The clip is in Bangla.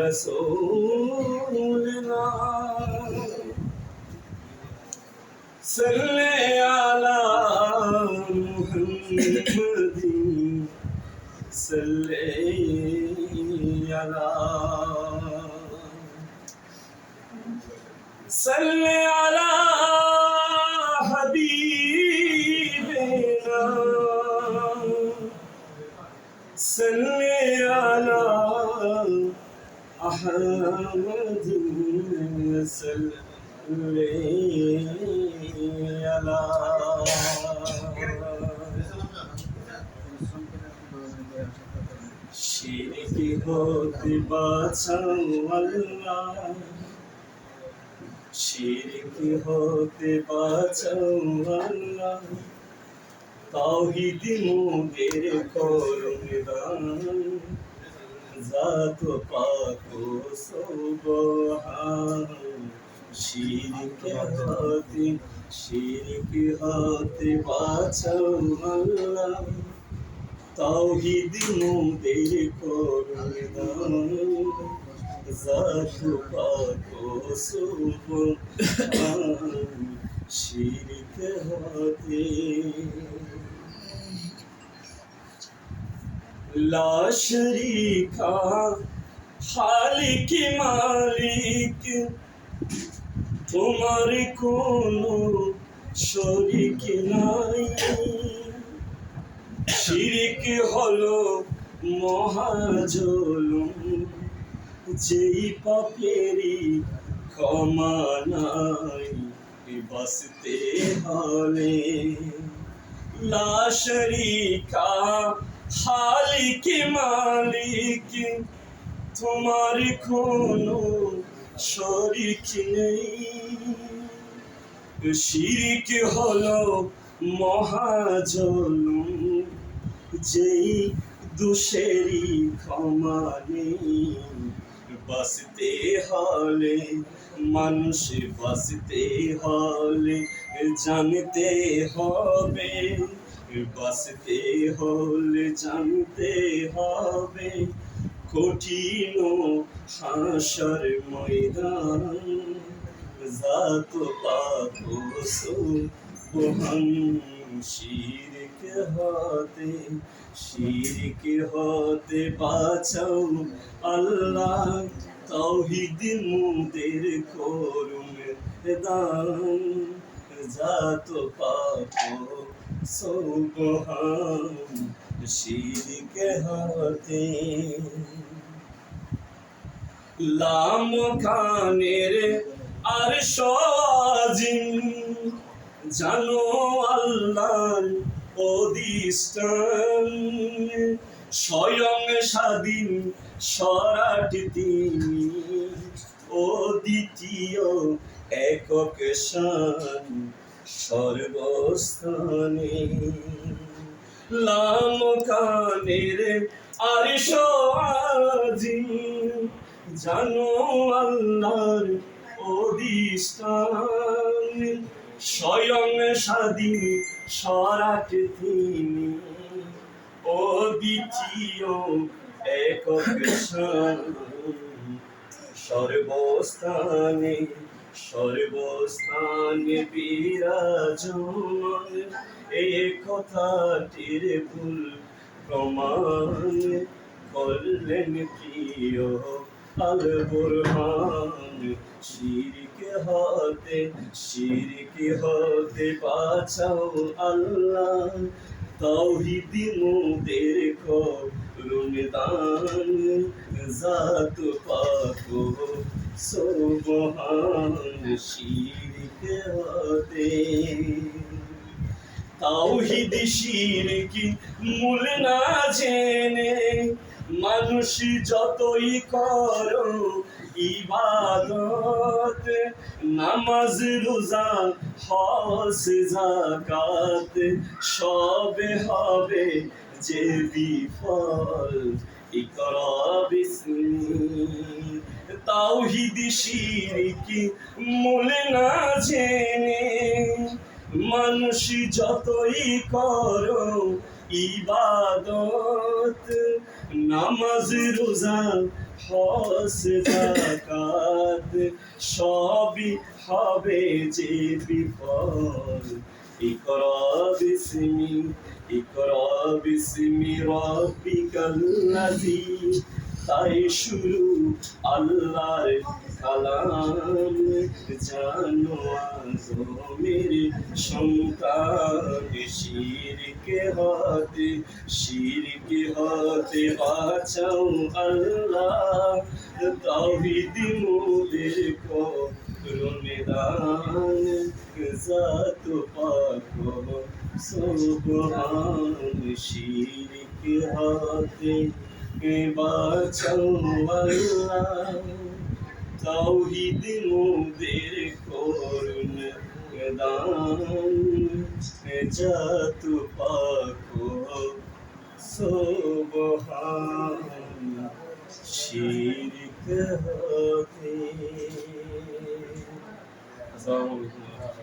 रसूलना सल्ले अला मुहम्मदिन सल्ले अला सल्ले अला हबीबिना सल्ले अला अहमदिन सल्ले अला शिरक होते बाँचाओ अल्लाह शिरक होते बाँचाओ अल्लाह তাওহীদ মোদের করুন দান জাত পাক ও সুবহান শিরক হতে বাঁচাও আল্লাহ তাওহীদ মোদের করুন দান জাত পাক ও সুবহান শিরক হতে লা শরীকা খালিক মালিক তোমার কোনো শরীক নাই শিরক হলো মহাজুলুম যেই পাপেরই ক্ষমা নাই বাঁচতে হলে লা শরীকা খালিক মালিক তোমার কোনো শরীক নেই শিরক হলো মহাজুলুম যেই দোষেরই ক্ষমা নেই বাঁচতে হলে মানুষ বাঁচতে হলে জানতে হবে বাঁচতে হলে জানতে হবে কঠিন হাসর ময়দান জাত পাক ও সুবহান শিরক হতে বাঁচাও আল্লাহ তাওহীদ মোদের করুন দান জাত পাক ও সুবহান শিরক হতে লাম খানের আরশ আজিম জানো আল্লাহর অধিষ্ঠান স্বয়ং স্বাধীন সরাট তিনি অদ্বিতীয় একক শান সর্বস্থানে লাম খানের আরশ আজিম জানো আল্লাহর অধিষ্ঠান স্বয়ং স্বাধীন সরাট তিনি অদ্বিতীয় একক শান সর্বস্থানে বিরাজমান এই কথাটির ভুল প্রমাণ করলেন প্রিয় আল বুরহান শিরক হতে বাঁচাও আল্লাহ তাওহীদ মোদের করুন দান জাত পাক ও সুবহান শিরক হতে তাওহীদ শিরক মূল না জেনে মানুষ যতই করো ইবাদত নামাজ রোজা হজ যাকাত সবে হবে যে বিফল ইকরা বিসমি তাওহীদ শিরক মূল না জেনে মানুষ যতই করো ইবাদত নামাজ রোজা হজ যাকাত সবই হবে যে বিফল ইকরা বিসমি ইকরা বিসমি রাব্বিকাল্লাযী তাই শুরু আল্লাহর কালাম জানো আজমের সন্তান শিরকে হতে বাঁচাও আল্লাহ তাওহীদ মোদের করুন দান জাত পাক সুবহান শিরকে হতে বাঁচাও আল্লাহ তাওহীদ মোদের করুন দান জাত পাক সুবহান শিরক হতে। আসসালামু আলাইকুম।